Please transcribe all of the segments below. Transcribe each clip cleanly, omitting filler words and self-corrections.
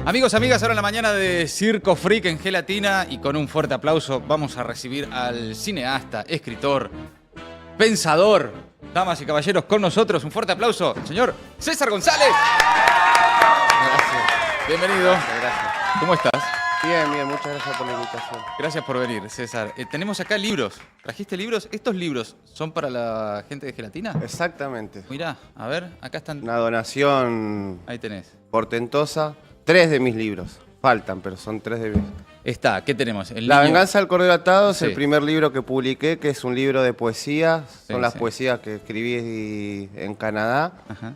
Amigos, amigas, ahora en la mañana de Circo Freak en Gelatina y con un fuerte aplauso vamos a recibir al cineasta, escritor, pensador, damas y caballeros, con nosotros. Un fuerte aplauso, el señor César González. Gracias. Bienvenido. Gracias. ¿Cómo estás? Bien, bien, muchas gracias por la invitación. Gracias por venir, César. Tenemos acá libros. ¿Trajiste libros? ¿Estos libros son para la gente de Gelatina? Exactamente. Mirá, a ver, acá están. Una donación Ahí tenés. portentosa. 3 de mis libros. Faltan, pero son 3 de mis. Está, ¿qué tenemos? La venganza del Cordero Atado es Sí. el primer libro que publiqué, que es un libro de poesía. Son Sí, las sí. poesías que escribí en Canadá. Ajá.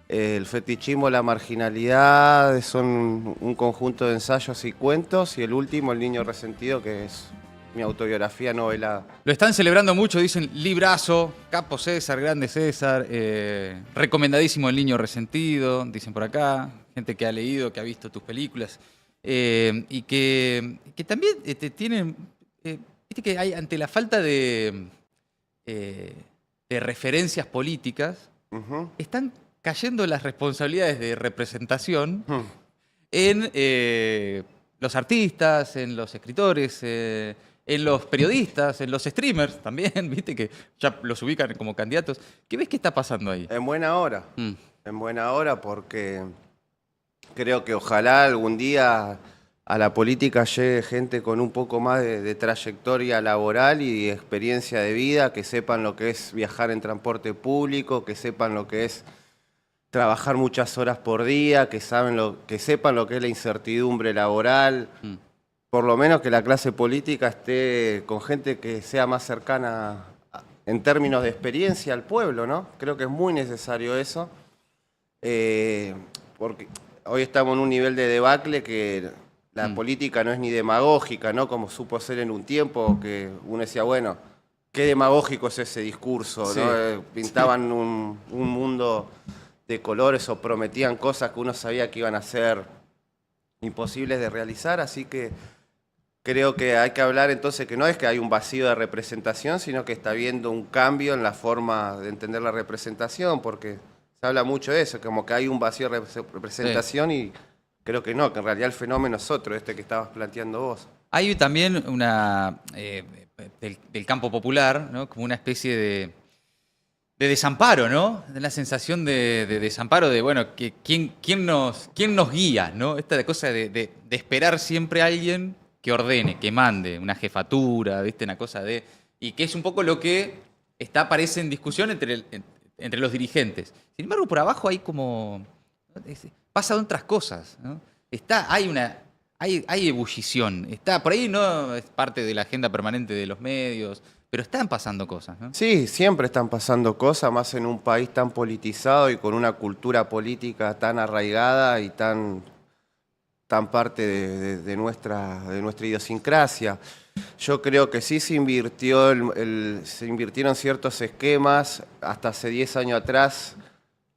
El fetichismo, la marginalidad, son un conjunto de ensayos y cuentos. Y el último, El niño resentido, que es mi autobiografía novelada. Lo están celebrando mucho, dicen librazo, capo César, grande César, recomendadísimo El niño resentido, dicen por acá, gente que ha leído, que ha visto tus películas, y que también tienen, viste que hay ante la falta de referencias políticas, Ujú. están cayendo las responsabilidades de representación Hmm. en los artistas, en los escritores, en los periodistas, en los streamers también, viste que ya los ubican como candidatos. ¿Qué ves que está pasando ahí? En buena hora. Mm. En buena hora porque creo que ojalá algún día a la política llegue gente con un poco más de trayectoria laboral y experiencia de vida, que sepan lo que es viajar en transporte público, que sepan lo que es trabajar muchas horas por día, que sepan lo que es la incertidumbre laboral. Mm. Por lo menos que la clase política esté con gente que sea más cercana en términos de experiencia al pueblo, ¿no? Creo que es muy necesario eso. Porque hoy estamos en un nivel de debacle que la política no es ni demagógica, ¿no? Como supo ser en un tiempo que uno decía, bueno, qué demagógico es ese discurso, Sí. ¿no? Pintaban un mundo de colores o prometían cosas que uno sabía que iban a ser imposibles de realizar, así que creo que hay que hablar entonces que no es que hay un vacío de representación, sino que está habiendo un cambio en la forma de entender la representación, porque se habla mucho de eso, como que hay un vacío de representación y creo que no, que en realidad el fenómeno es otro, este que estabas planteando vos. Hay también una del campo popular, ¿no? Como una especie de desamparo, ¿no? De la sensación de desamparo de, bueno, que quién nos guía, ¿no? Esta cosa de esperar siempre a alguien que ordene, que mande, una jefatura, ¿viste? Una cosa de... Y que es un poco lo que aparece en discusión entre los dirigentes. Sin embargo, por abajo hay como... pasan otras cosas, ¿no? Hay ebullición. Por ahí no es parte de la agenda permanente de los medios, pero están pasando cosas, ¿no? Sí, siempre están pasando cosas, más en un país tan politizado y con una cultura política tan arraigada y tan parte de nuestra idiosincrasia. Yo creo que sí se se invirtieron ciertos esquemas. Hasta hace 10 años atrás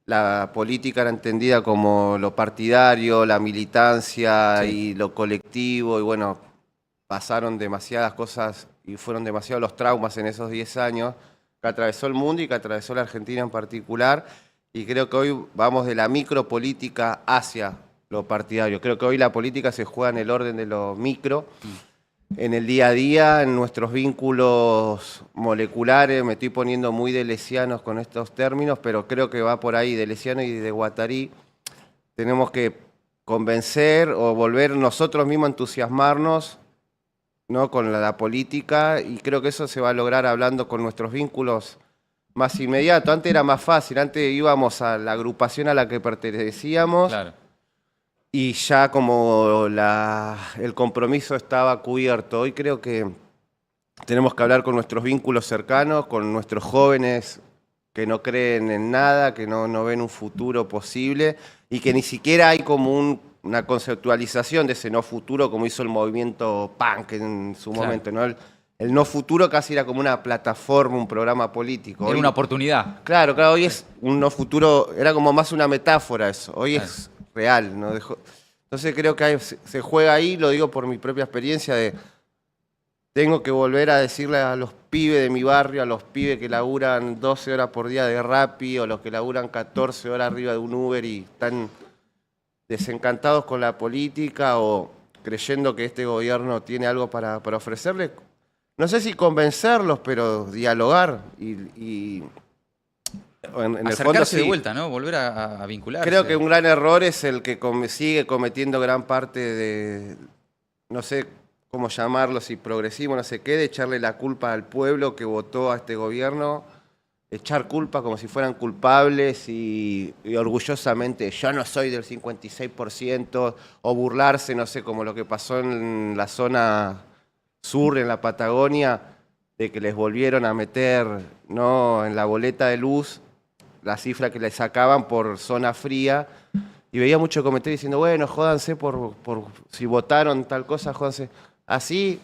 la política era entendida como lo partidario, la militancia Sí. y lo colectivo, y bueno, pasaron demasiadas cosas y fueron demasiados los traumas en esos 10 años que atravesó el mundo y que atravesó la Argentina en particular, y creo que hoy vamos de la micropolítica hacia lo partidario. Creo que hoy la política se juega en el orden de lo micro, en el día a día, en nuestros vínculos moleculares. Me estoy poniendo muy deleuzianos con estos términos, pero creo que va por ahí, deleuziano y de Guattari. Tenemos que convencer o volver nosotros mismos a entusiasmarnos, ¿no? Con la política, y creo que eso se va a lograr hablando con nuestros vínculos más inmediatos. Antes era más fácil, antes íbamos a la agrupación a la que pertenecíamos. Claro. Y ya como el compromiso estaba cubierto. Hoy creo que tenemos que hablar con nuestros vínculos cercanos, con nuestros jóvenes que no creen en nada, que no ven un futuro posible y que ni siquiera hay como una conceptualización de ese no futuro como hizo el movimiento punk en su Claro. momento, ¿no? El no futuro casi era como una plataforma, un programa político. Era Hoy, una oportunidad. claro, hoy es un no futuro, era como más una metáfora eso. Hoy Claro. es real, ¿no? Entonces creo que se juega ahí, lo digo por mi propia experiencia, tengo que volver a decirle a los pibes de mi barrio, a los pibes que laburan 12 horas por día de Rappi o los que laburan 14 horas arriba de un Uber y están desencantados con la política o creyendo que este gobierno tiene algo para ofrecerle. No sé si convencerlos, pero dialogar y en el fondo Acercarse de sí. vuelta, ¿no? Volver a vincularse. Creo que un gran error es el que sigue cometiendo gran parte de, no sé cómo llamarlo, si progresismo, no sé qué, de echarle la culpa al pueblo que votó a este gobierno, echar culpa como si fueran culpables y orgullosamente, yo no soy del 56%, o burlarse, no sé, como lo que pasó en la zona sur, en la Patagonia, de que les volvieron a meter, ¿no?, en la boleta de luz la cifra que le sacaban por zona fría, y veía mucho comentario diciendo, bueno, jódanse por si votaron tal cosa, jódanse. Así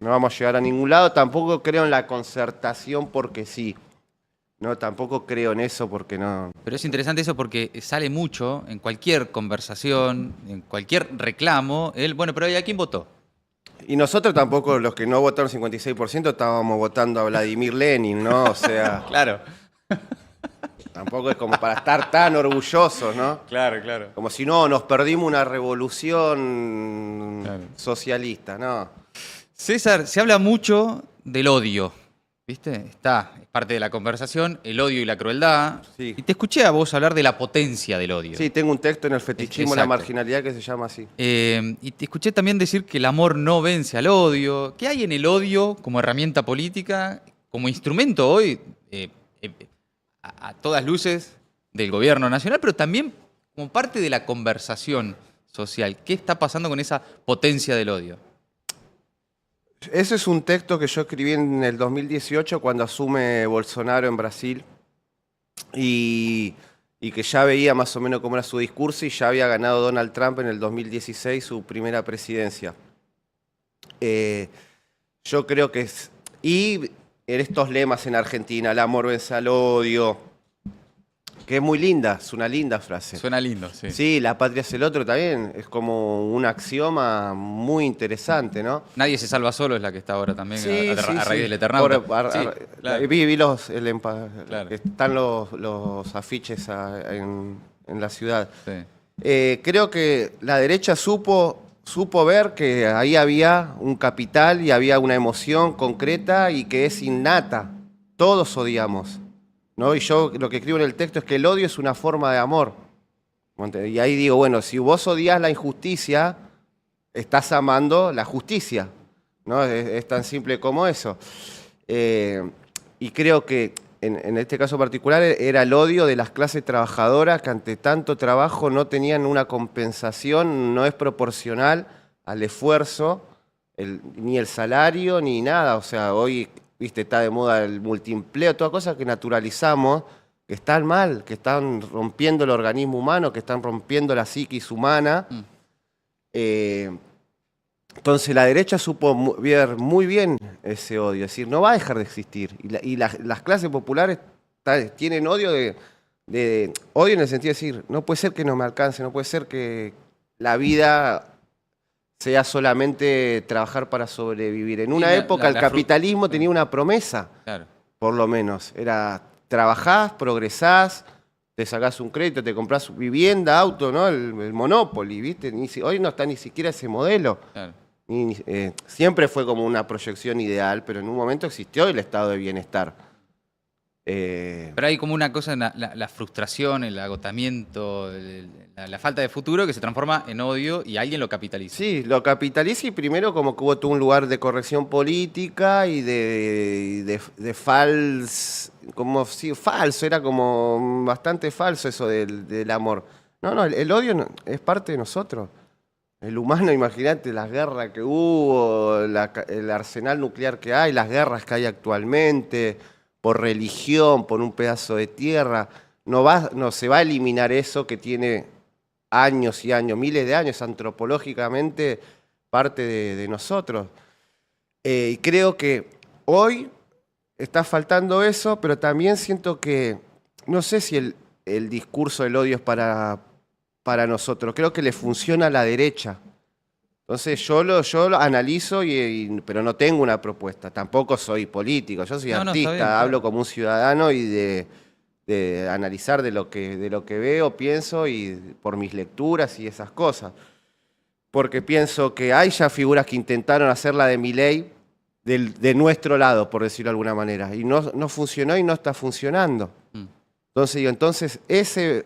no vamos a llegar a ningún lado. Tampoco creo en la concertación porque sí. No, tampoco creo en eso porque no. Pero es interesante eso porque sale mucho en cualquier conversación, en cualquier reclamo, bueno, pero ¿y a quién votó? Y nosotros tampoco, los que no votaron 56%, estábamos votando a Vladimir Lenin, ¿no? O sea, Claro. tampoco es como para estar tan orgullosos, ¿no? Claro, claro. Como si no, nos perdimos una revolución Claro. socialista, ¿no? César, se habla mucho del odio, ¿viste? Es parte de la conversación, el odio y la crueldad. Sí. Y te escuché a vos hablar de la potencia del odio. Sí, tengo un texto en el fetichismo, la Exacto. marginalidad, que se llama así. Y te escuché también decir que el amor no vence al odio. ¿Qué hay en el odio como herramienta política, como instrumento hoy, a todas luces del gobierno nacional, pero también como parte de la conversación social? ¿Qué está pasando con esa potencia del odio? Ese es un texto que yo escribí en el 2018 cuando asume Bolsonaro en Brasil y que ya veía más o menos cómo era su discurso y ya había ganado Donald Trump en el 2016 su primera presidencia. Yo creo que es... Y en estos lemas en Argentina, el amor vence al odio, que es muy linda, es una linda frase. Suena lindo, sí. Sí, la patria es el otro también, es como un axioma muy interesante, ¿no? Nadie se salva solo es la que está ahora también Sí, a sí, raíz sí. del Eternauta. Por- Sí, claro. vi Claro. que están los afiches en la ciudad. Sí. Creo que la derecha supo ver que ahí había un capital y había una emoción concreta y que es innata. Todos odiamos, ¿no? Y yo lo que escribo en el texto es que el odio es una forma de amor. Y ahí digo, bueno, si vos odias la injusticia, estás amando la justicia, ¿no? Es tan simple como eso. Y creo que en este caso particular era el odio de las clases trabajadoras que ante tanto trabajo no tenían una compensación, no es proporcional al esfuerzo, ni el salario, ni nada. O sea, hoy, viste, está de moda el multiempleo, todas cosas que naturalizamos, que están mal, que están rompiendo el organismo humano, que están rompiendo la psiquis humana. Entonces la derecha supo ver muy bien ese odio, es decir, no va a dejar de existir. Y las clases populares tienen odio odio en el sentido de decir, no puede ser que no me alcance, no puede ser que la vida sea solamente trabajar para sobrevivir. En una época el capitalismo tenía una promesa, Claro. por lo menos. Era, trabajás, progresás, te sacás un crédito, te comprás vivienda, auto, ¿no? El Monopoly, ¿viste? Hoy no está ni siquiera ese modelo. Claro. Siempre fue como una proyección ideal, pero en un momento existió el estado de bienestar. Pero hay como una cosa, la frustración, el agotamiento, la falta de futuro que se transforma en odio y alguien lo capitaliza. Sí, lo capitaliza y primero como que hubo todo un lugar de corrección política y como sí, falso, era como bastante falso eso del amor. No, el odio es parte de nosotros. El humano, imagínate las guerras que hubo, el arsenal nuclear que hay, las guerras que hay actualmente, por religión, por un pedazo de tierra. No se va a eliminar eso que tiene años y años, miles de años antropológicamente parte de nosotros. Y creo que hoy está faltando eso, pero también siento que, no sé si el discurso del odio es para nosotros, creo que le funciona a la derecha. Entonces yo lo analizo, pero no tengo una propuesta, tampoco soy político, yo soy No, está artista, bien, hablo claro. como un ciudadano y de de analizar de lo que veo, pienso y por mis lecturas y esas cosas. Porque pienso que hay ya figuras que intentaron hacer la de Milei de nuestro lado, por decirlo de alguna manera, y no funcionó y no está funcionando. Entonces digo,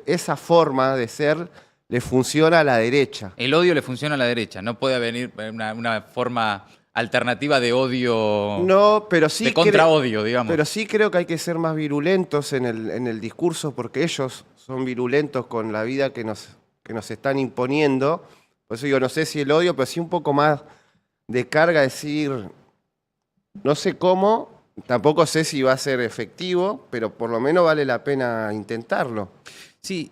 esa forma de ser le funciona a la derecha. El odio le funciona a la derecha. No puede venir una forma alternativa de odio, No, pero sí de contra-odio, digamos. Pero sí creo que hay que ser más virulentos en el discurso, porque ellos son virulentos con la vida que nos están imponiendo. Por eso digo, no sé si el odio, pero sí un poco más de carga, decir, no sé cómo, tampoco sé si va a ser efectivo, pero por lo menos vale la pena intentarlo. Sí,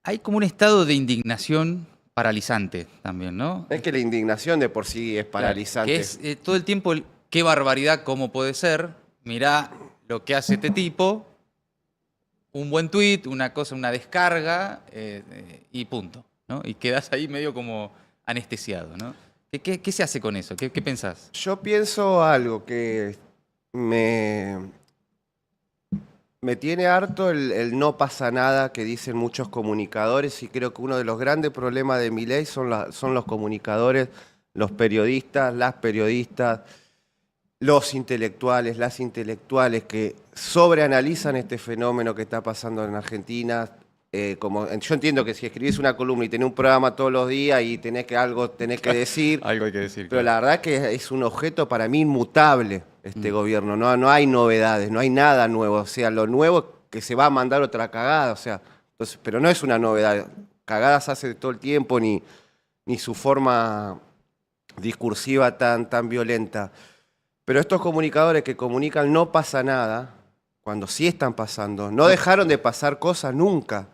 hay como un estado de indignación paralizante también, ¿no? Es que la indignación de por sí es paralizante. Que es todo el tiempo, qué barbaridad, cómo puede ser. Mirá lo que hace este tipo, un buen tuit, una cosa, una descarga y punto, ¿no? Y quedás ahí medio como anestesiado, ¿no? ¿Qué se hace con eso? ¿Qué pensás? Yo pienso algo que me tiene harto el no pasa nada que dicen muchos comunicadores y creo que uno de los grandes problemas de Milei son los comunicadores, los periodistas, las periodistas, los intelectuales, las intelectuales que sobreanalizan este fenómeno que está pasando en Argentina. Yo entiendo que si escribís una columna y tenés un programa todos los días y tenés que decir, Algo hay que decir. pero Claro. la verdad que es un objeto para mí inmutable este gobierno. No hay novedades, no hay nada nuevo. O sea, lo nuevo es que se va a mandar otra cagada. O sea, entonces, pero no es una novedad. Cagadas hace todo el tiempo, ni su forma discursiva tan violenta. Pero estos comunicadores que comunican no pasa nada, cuando sí están pasando, no dejaron de pasar cosas nunca.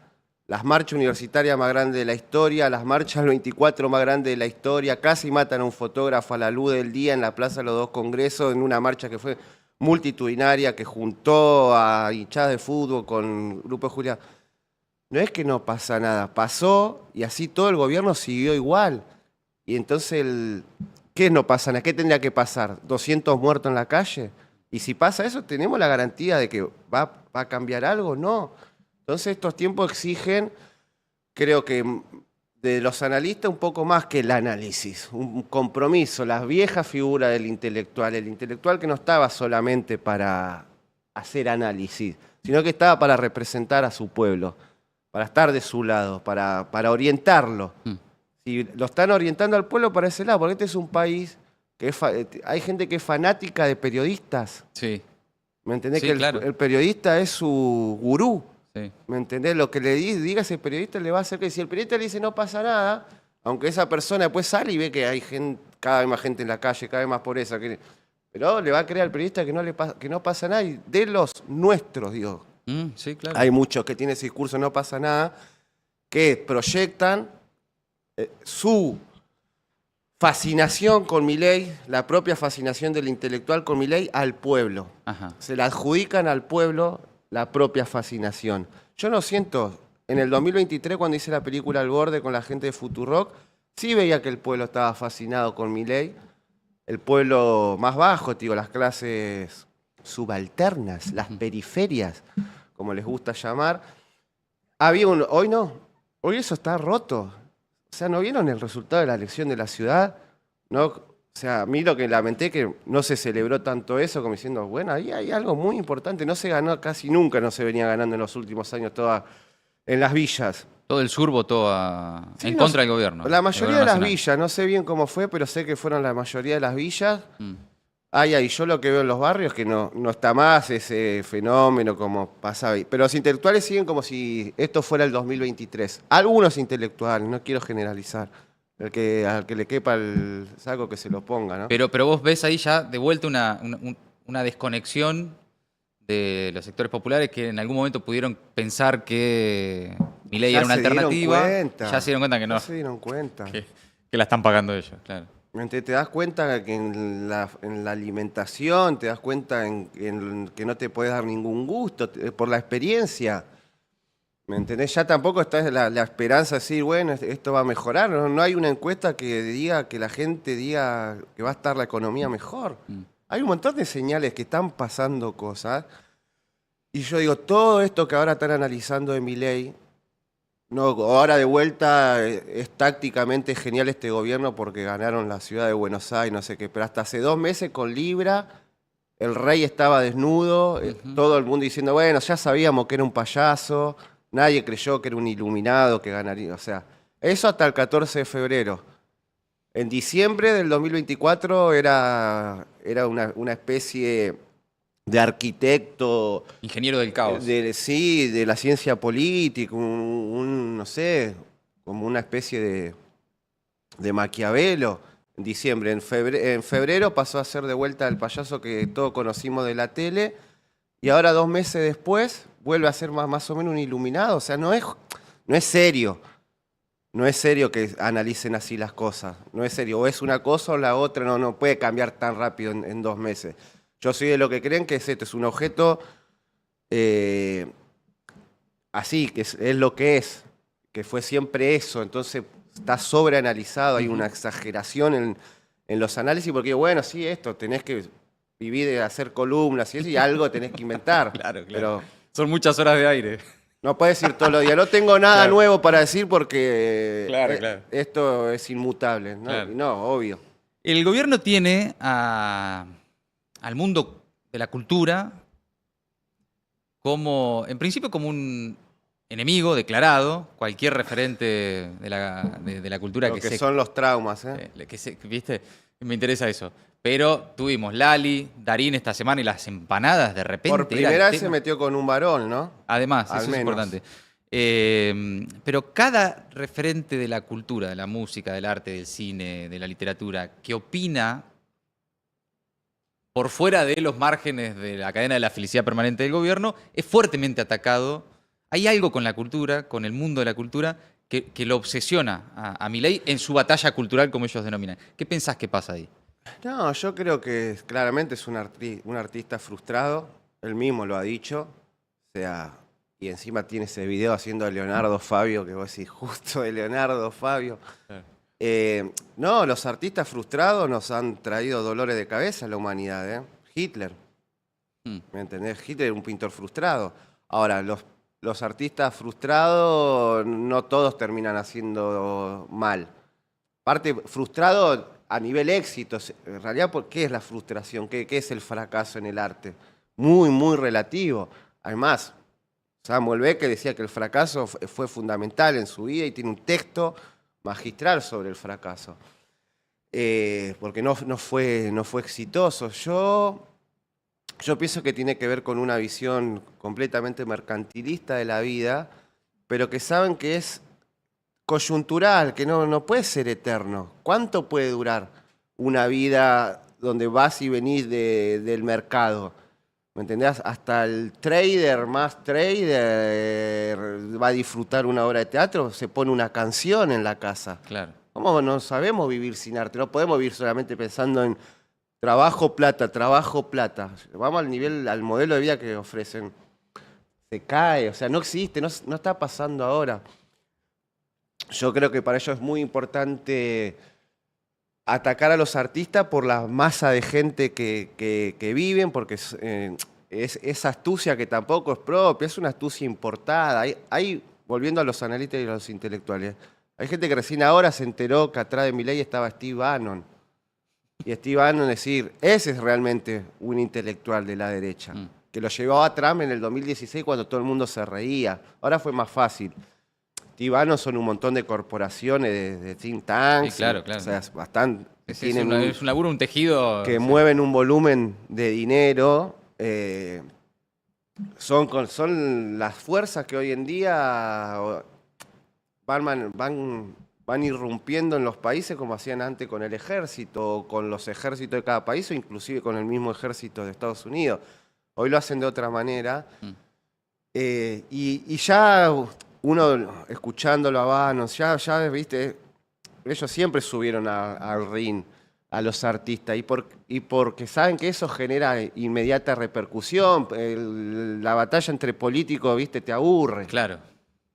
Las marchas universitarias más grandes de la historia, las marchas del 24 más grandes de la historia, casi matan a un fotógrafo a la luz del día en la Plaza de los Dos Congresos, en una marcha que fue multitudinaria, que juntó a hinchadas de fútbol con Grupo de Julia. No es que no pasa nada, pasó y así todo el gobierno siguió igual. Y entonces, ¿qué no pasa nada? ¿Qué tendría que pasar? ¿200 muertos en la calle? Y si pasa eso, ¿tenemos la garantía de que va a cambiar algo? No. Entonces estos tiempos exigen, creo que de los analistas un poco más que el análisis, un compromiso, la vieja figura del intelectual, el intelectual que no estaba solamente para hacer análisis, sino que estaba para representar a su pueblo, para estar de su lado, para orientarlo. Si lo están orientando al pueblo para ese lado, porque este es un país que hay gente que es fanática de periodistas. Sí. ¿Me entendés? Sí, Que claro. el periodista es su gurú. Sí. ¿Me entendés? Lo que le diga ese periodista le va a hacer que si el periodista le dice no pasa nada, aunque esa persona después sale y ve que hay cada vez más gente en la calle, cada vez más pobreza, pero le va a creer al periodista que no pasa nada. Y de los nuestros, digo, Sí, claro. hay muchos que tienen ese discurso no pasa nada, que proyectan su fascinación con Milei, la propia fascinación del intelectual con Milei al pueblo. Ajá. Se la adjudican al pueblo la propia fascinación. Yo no siento, en el 2023 cuando hice la película Al Borde con la gente de Futurock, sí veía que el pueblo estaba fascinado con Milei, el pueblo más bajo, digo, las clases subalternas, las periferias, como les gusta llamar. Hoy no, hoy eso está roto. O sea, ¿no vieron el resultado de la elección de la ciudad? ¿No? O sea, a mí lo que lamenté que no se celebró tanto eso, como diciendo, bueno, ahí hay algo muy importante. No se ganó, casi nunca no se venía ganando en los últimos años toda en las villas. Todo el sur votó en contra del gobierno. La mayoría de las nacional. villas, no sé bien cómo fue, pero sé que fueron la mayoría de las villas. Yo lo que veo en los barrios es que no está más ese fenómeno como pasaba ahí. Pero los intelectuales siguen como si esto fuera el 2023. Algunos intelectuales, no quiero generalizar. Al que le quepa el saco que se lo ponga, ¿no? Pero vos ves ahí ya de vuelta una desconexión de los sectores populares que en algún momento pudieron pensar que Milei Ya era una se dieron alternativa. cuenta. Ya se dieron cuenta que no, Ya se dieron cuenta. que la están pagando ellos, claro. Te das cuenta que en la alimentación, te das cuenta en que no te puedes dar ningún gusto por la experiencia. ¿Me entendés? Ya tampoco está la esperanza de decir, bueno, esto va a mejorar. No hay una encuesta que diga, que la gente diga que va a estar la economía mejor. Hay un montón de señales que están pasando cosas Y yo digo, todo esto que ahora están analizando de Milei, no, ahora de vuelta es tácticamente genial este gobierno porque ganaron la ciudad de Buenos Aires, no sé qué, pero hasta hace 2 meses con Libra, el rey estaba desnudo, todo el mundo diciendo, bueno, ya sabíamos que era un payaso, nadie creyó que era un iluminado que ganaría, o sea, eso hasta el 14 de febrero. En diciembre del 2024 era una especie de arquitecto, Ingeniero del caos. sí, de la ciencia política, no sé, como una especie de Maquiavelo. En diciembre, en febrero pasó a ser de vuelta el payaso que todos conocimos de la tele, y ahora 2 meses después vuelve a ser más o menos un iluminado. O sea, no es serio. No es serio que analicen así las cosas. No es serio. O es una cosa o la otra. No puede cambiar tan rápido en 2 meses. Yo soy de lo que creen que esto es un objeto eh, así, que es lo que fue siempre eso. Entonces está sobreanalizado, hay una exageración en los análisis, porque bueno, sí, esto, tenés que vivir de hacer columnas y eso, y algo tenés que inventar. Claro, claro. Pero Son muchas horas de aire. no puedes decir todos los días, no tengo nada Claro. nuevo para decir porque Claro. esto es inmutable. ¿No? Claro. No, obvio. El gobierno tiene al mundo de la cultura como, en principio, como un enemigo declarado. Cualquier referente de la cultura Lo que que se son los traumas, ¿eh? ¿viste? Me interesa eso. Pero tuvimos Lali, Darín esta semana y las empanadas de repente. Por era el primera vez se tema. metió con un varón, ¿no? Además, Al eso es menos. importante. Pero cada referente de la cultura, de la música, del arte, del cine, de la literatura, que opina por fuera de los márgenes de la cadena de la felicidad permanente del gobierno, es fuertemente atacado. Hay algo con la cultura, con el mundo de la cultura, que lo obsesiona a Milei en su batalla cultural, como ellos denominan. ¿Qué pensás que pasa ahí? No, yo creo que claramente es un artista frustrado. Él mismo lo ha dicho. O sea, y encima tiene ese video haciendo a Leonardo Fabio, que vos decís, justo de Leonardo Fabio. No, los artistas frustrados nos han traído dolores de cabeza a la humanidad, ¿eh? Hitler, ¿me entendés? Hitler era un pintor frustrado. Ahora, los artistas frustrados no todos terminan haciendo mal. Parte frustrado a nivel éxito. En realidad, ¿qué es la frustración? ¿Qué es el fracaso en el arte? Muy, muy relativo. Además, Samuel Beckett decía que el fracaso fue fundamental en su vida y tiene un texto magistral sobre el fracaso. Porque no fue exitoso. Yo pienso que tiene que ver con una visión completamente mercantilista de la vida, pero que saben que es coyuntural, que no puede ser eterno. ¿Cuánto puede durar una vida donde vas y venís del mercado? ¿Me entendés? Hasta el trader más trader va a disfrutar una obra de teatro, se pone una canción en la casa. Claro. ¿Cómo no sabemos vivir sin arte? No podemos vivir solamente pensando en trabajo, plata, trabajo, plata. Vamos al modelo de vida que ofrecen. Se cae, o sea, no existe, no está pasando ahora. Yo creo que para ello es muy importante atacar a los artistas por la masa de gente que viven, porque es astucia que tampoco es propia, es una astucia importada. Volviendo a los analistas y a los intelectuales, hay gente que recién ahora se enteró que atrás de Milei estaba Steve Bannon. Y Steve Bannon, es decir, ese es realmente un intelectual de la derecha, que lo llevó a Trump en el 2016 cuando todo el mundo se reía. Ahora fue más fácil. Steve Bannon son un montón de corporaciones, de think tanks. Sí, claro. O sea, es bastante. Es un laburo, un tejido. Que mueven un volumen de dinero. Son las fuerzas que hoy en día van irrumpiendo en los países como hacían antes con el ejército, o con los ejércitos de cada país, o inclusive con el mismo ejército de Estados Unidos. Hoy lo hacen de otra manera. Y ya uno escuchándolo a Bannon, ya viste, ellos siempre subieron al ring a los artistas y porque saben que eso genera inmediata repercusión. La batalla entre políticos, viste, te aburre. Claro.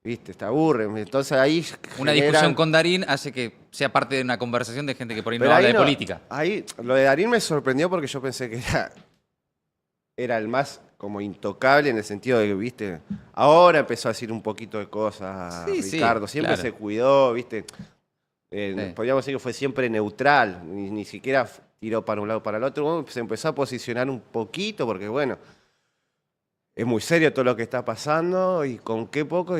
Viste, te aburre. Entonces ahí una discusión con Darín hace que sea parte de una conversación de gente que por ahí no Pero habla ahí de política. Ahí, lo de Darín me sorprendió porque yo pensé que era el más como intocable en el sentido de que, viste, ahora empezó a decir un poquito de cosas, Sí, sí, Ricardo, siempre claro. se cuidó, viste. Sí. Podríamos decir que fue siempre neutral, ni siquiera tiró para un lado o para el otro. Bueno, se empezó a posicionar un poquito, porque bueno, es muy serio todo lo que está pasando y con qué poco,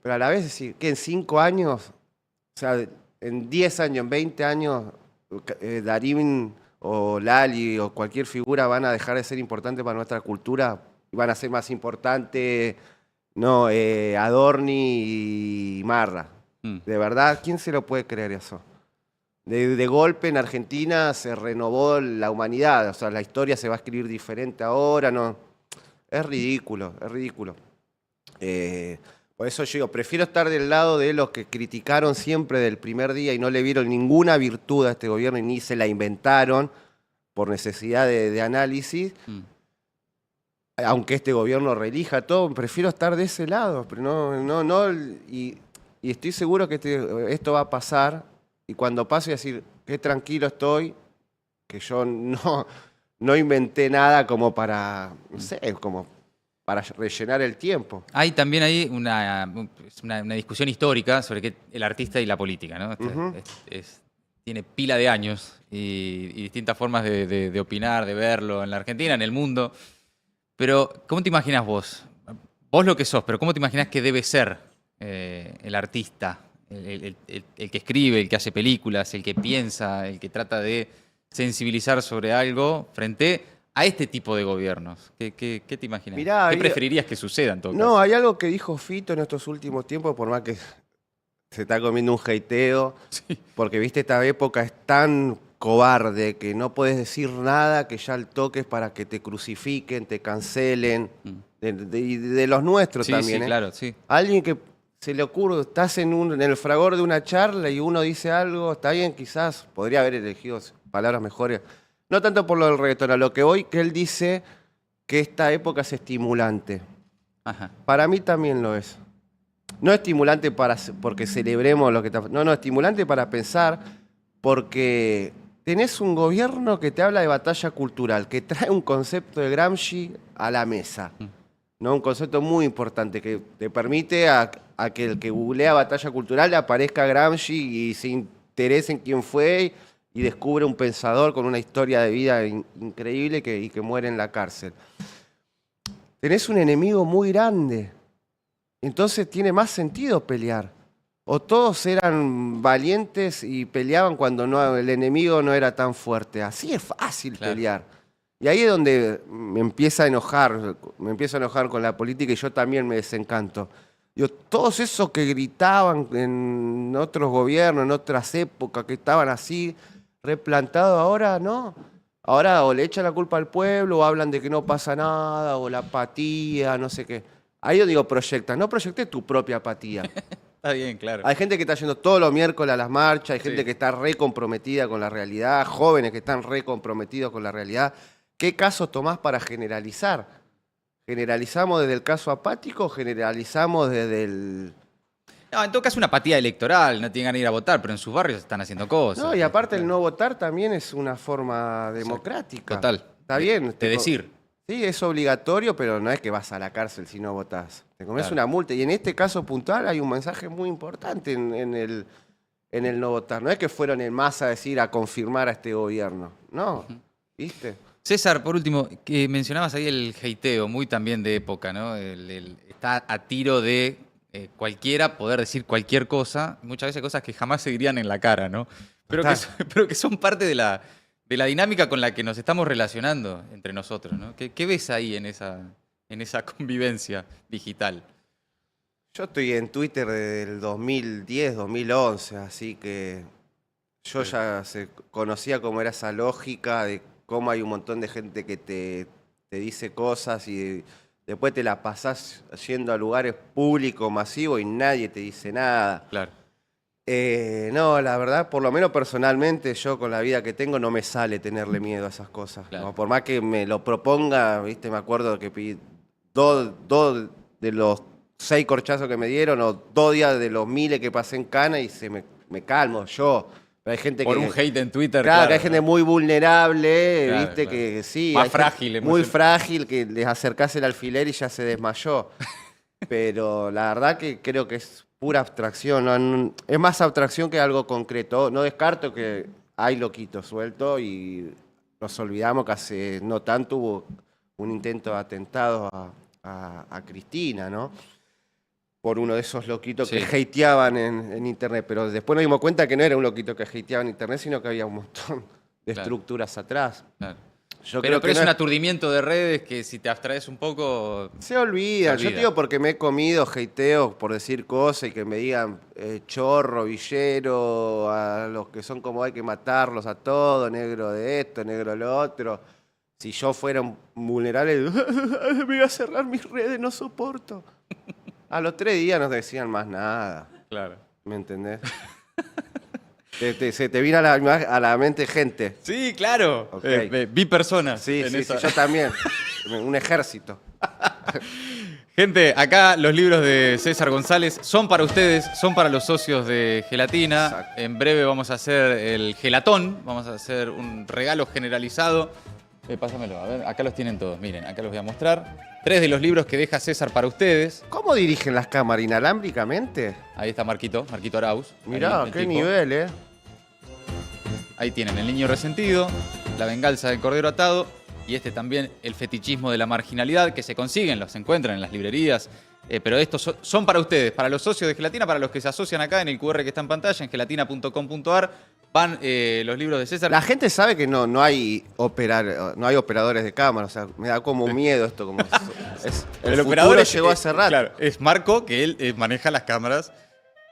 pero a la vez decir que en 5 años, o sea, en 10 años, en 20 años, Darín o Lali o cualquier figura van a dejar de ser importantes para nuestra cultura y van a ser más importantes, no, Adorni y Marra. Mm. De verdad, ¿quién se lo puede creer eso? De golpe en Argentina se renovó la humanidad, o sea, la historia se va a escribir diferente ahora, no. Es ridículo, es ridículo. Por eso yo digo, prefiero estar del lado de los que criticaron siempre del primer día y no le vieron ninguna virtud a este gobierno y ni se la inventaron por necesidad de análisis, Mm. aunque este gobierno relija todo, prefiero estar de ese lado. Pero no, y estoy seguro que esto va a pasar y cuando pase decir, qué tranquilo estoy, que yo no inventé nada como para, no sé, como para rellenar el tiempo. Hay también ahí una discusión histórica sobre el artista y la política, ¿no? Ujú. Tiene pila de años y distintas formas de opinar, de verlo en la Argentina, en el mundo. Pero, ¿cómo te imaginas vos? Vos lo que sos, pero ¿cómo te imaginas que debe ser el artista? El que escribe, el que hace películas, el que piensa, el que trata de sensibilizar sobre algo frente a este tipo de gobiernos. ¿Qué te imaginas? Mirá, ¿Qué preferirías que suceda en todo no, caso? hay algo que dijo Fito en estos últimos tiempos, por más que se está comiendo un hateo, Sí. porque viste, esta época es tan cobarde que no puedes decir nada que ya el toque es para que te crucifiquen, te cancelen, Mm. y de los nuestros Sí, también, sí, ¿eh? claro, sí. Alguien que se le ocurre, estás en el fragor de una charla y uno dice algo, está bien, quizás podría haber elegido palabras mejores. No tanto por lo del reggaetón, a lo que voy, que él dice que esta época es estimulante. Ajá. Para mí también lo es. No estimulante porque celebremos lo que está. No, estimulante para pensar, porque tenés un gobierno que te habla de batalla cultural, que trae un concepto de Gramsci a la mesa. Mm. ¿No? Un concepto muy importante que te permite a que el que googlea batalla cultural le aparezca Gramsci y se interese en quién fue y descubre un pensador con una historia de vida increíble y que muere en la cárcel. Tenés un enemigo muy grande, entonces tiene más sentido pelear. O todos eran valientes y peleaban cuando el enemigo no era tan fuerte. Así es fácil Claro. pelear. Y ahí es donde me empiezo a enojar con la política y yo también me desencanto. Digo, todos esos que gritaban en otros gobiernos, en otras épocas, que estaban así replantados, ahora no. Ahora o le echan la culpa al pueblo, o hablan de que no pasa nada, o la apatía, no sé qué. Ahí yo digo, proyecta, no proyectes tu propia apatía. Está bien, claro. Hay gente que está yendo todos los miércoles a las marchas, hay gente Sí. que está re comprometida con la realidad, jóvenes que están re comprometidos con la realidad. ¿Qué caso tomás para generalizar? ¿Generalizamos desde el caso apático o generalizamos desde el...? No, en todo caso, una apatía electoral, no tienen ganas de ir a votar, pero en sus barrios están haciendo cosas. No, y aparte el Claro. no votar también es una forma democrática. Total. Está bien. De decir. Sí, es obligatorio, pero no es que vas a la cárcel si no votás. Te comes Claro. una multa. Y en este caso puntual hay un mensaje muy importante en el no votar. No es que fueron en masa a decir, a confirmar a este gobierno. No, ¿viste? César, por último, que mencionabas ahí el hateo, muy también de época, ¿no? Está a tiro de cualquiera poder decir cualquier cosa, muchas veces cosas que jamás se dirían en la cara, ¿no? Pero que, pero que son parte de la dinámica con la que nos estamos relacionando entre nosotros, ¿no? ¿Qué ves ahí en esa convivencia digital? Yo estoy en Twitter desde el 2010, 2011, así que yo Sí. ya conocía cómo era esa lógica de cómo hay un montón de gente que te dice cosas y después te la pasás yendo a lugares públicos, masivos y nadie te dice nada. Claro. No, la verdad, por lo menos personalmente, yo con la vida que tengo no me sale tenerle miedo a esas cosas. Claro. ¿No? Por más que me lo proponga, ¿viste? Me acuerdo que pedí dos de los 6 corchazos que me dieron o 2 días de los miles que pasé en Cana y me calmo yo. Hay gente Por que, un hate en Twitter. claro, que hay gente muy vulnerable, Claro, viste, claro. que sí. Más hay frágil, gente muy frágil, que les acercás el alfiler y ya se desmayó. Pero la verdad que creo que es pura abstracción, es más abstracción que algo concreto. No descarto que hay loquitos sueltos y nos olvidamos que hace no tanto hubo un intento de atentado a Cristina, ¿no? Por uno de esos loquitos Sí. que hateaban en internet. Pero después nos dimos cuenta que no era un loquito que hateaba en internet, sino que había un montón de Claro. estructuras atrás. Claro. Yo Pero creo que es no un aturdimiento de redes que si te abstraes un poco... se olvida. Se Yo olvida. te digo porque me he comido hateos por decir cosas y que me digan chorro, villero, a los que son como hay que matarlos a todos, negro de esto, negro de lo otro. Si yo fuera un vulnerable, me voy a cerrar mis redes, no soporto. A los 3 días no decían más nada. Claro. ¿Me entendés? Se te vino a la mente gente. Sí, claro. Ok. Vi personas. Sí, en sí, esa- sí, yo también. Un ejército. Gente, acá los libros de César González son para ustedes, son para los socios de Gelatina. Exacto. En breve vamos a hacer el gelatón, vamos a hacer un regalo generalizado. Pásamelo, a ver, acá los tienen todos, miren, acá los voy a mostrar. 3 de los libros que deja César para ustedes. ¿Cómo dirigen las cámaras? ¿Inalámbricamente? Ahí está Marquito Arauz. Mirá, Ahí, el qué tipo. nivel, ¿eh? Ahí tienen El Niño Resentido, La Venganza del Cordero Atado y este también, El Fetichismo de la Marginalidad, que se consiguen, los encuentran en las librerías. Pero estos son para ustedes, para los socios de Gelatina, para los que se asocian acá en el QR que está en pantalla, en gelatina.com.ar. Van los libros de César. La gente sabe que no hay operadores de cámara, o sea, me da como miedo esto. Como el operador llegó hace rato. Claro, es Marco, que él maneja las cámaras.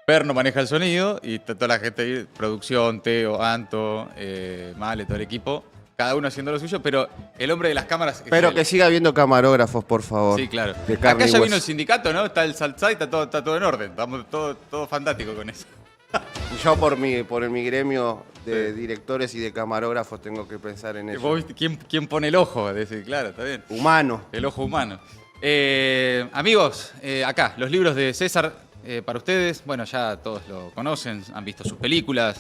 Perno maneja el sonido y está toda la gente ahí, producción, Teo, Anto, Male, todo el equipo, cada uno haciendo lo suyo, pero el hombre de las cámaras es Pero él. que siga habiendo camarógrafos, por favor. Sí, claro. De carne Acá y ya hueso. vino el sindicato, ¿no? Está el Salsai, está todo en orden. Estamos todo fantástico con eso. Y yo por mi gremio de directores y de camarógrafos tengo que pensar en eso. ¿Vos viste quién pone el ojo? Decir, claro, está bien. Humano. El ojo humano. Amigos, acá, los libros de César para ustedes. Bueno, ya todos lo conocen, han visto sus películas.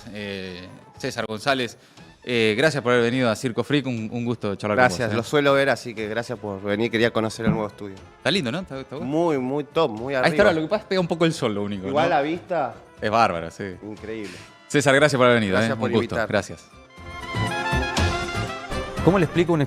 César González, gracias por haber venido a Circo Freak. Un gusto charlar Gracias, con lo vos. suelo ver, así que gracias por venir. Quería conocer el nuevo estudio. Está lindo, ¿no? Está bueno. Muy top, muy arriba. Ahí está, lo que pasa es que pega un poco el sol, lo único. Igual ¿no? la vista, Es bárbaro, sí. increíble. César, gracias por haber venido. Gracias por un gusto. invitar. Gracias. ¿Cómo le explico un